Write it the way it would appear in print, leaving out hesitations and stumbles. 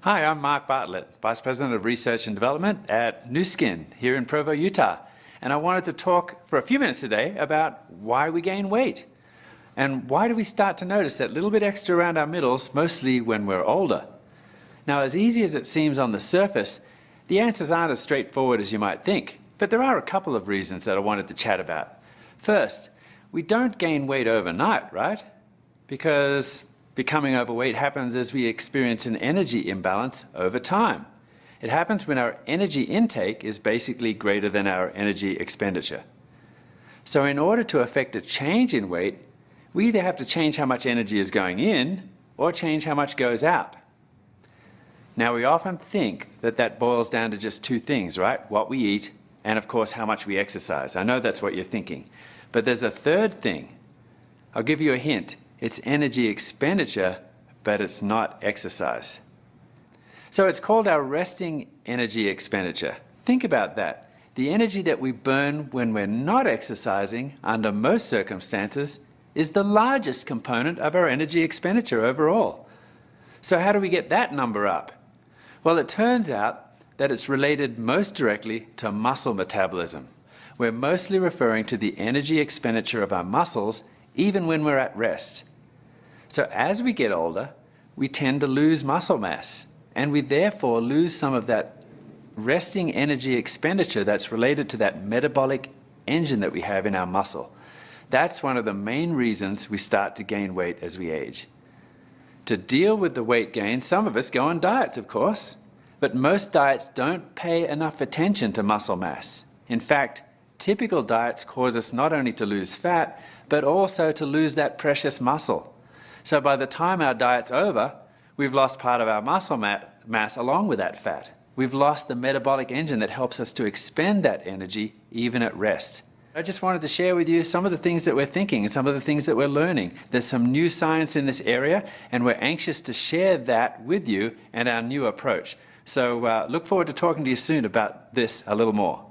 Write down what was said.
Hi, I'm Mark Bartlett, Vice President of Research and Development at Nu Skin here in Provo, Utah. And I wanted to talk for a few minutes today about why we gain weight. And why do we start to notice that little bit extra around our middles, mostly when we're older? Now, as easy as it seems on the surface, the answers aren't as straightforward as you might think. But there are a couple of reasons that I wanted to chat about. First, we don't gain weight overnight, right? Because becoming overweight happens as we experience an energy imbalance over time. It happens when our energy intake is basically greater than our energy expenditure. So in order to affect a change in weight, we either have to change how much energy is going in or change how much goes out. Now, we often think that that boils down to just two things, right? What we eat and, of course, how much we exercise. I know that's what you're thinking. But there's a third thing. I'll give you a hint. It's energy expenditure, but it's not exercise. So it's called our resting energy expenditure. Think about that. The energy that we burn when we're not exercising, under most circumstances, is the largest component of our energy expenditure overall. So how do we get that number up? Well, it turns out that it's related most directly to muscle metabolism. We're mostly referring to the energy expenditure of our muscles even when we're at rest. So as we get older, we tend to lose muscle mass, and we therefore lose some of that resting energy expenditure that's related to that metabolic engine that we have in our muscle. That's one of the main reasons we start to gain weight as we age. To deal with the weight gain, some of us go on diets, of course, but most diets don't pay enough attention to muscle mass. In fact, typical diets cause us not only to lose fat, but also to lose that precious muscle. So by the time our diet's over, we've lost part of our muscle mass along with that fat. We've lost the metabolic engine that helps us to expend that energy even at rest. I just wanted to share with you some of the things that we're thinking and some of the things that we're learning. There's some new science in this area, and we're anxious to share that with you and our new approach. So look forward to talking to you soon about this a little more.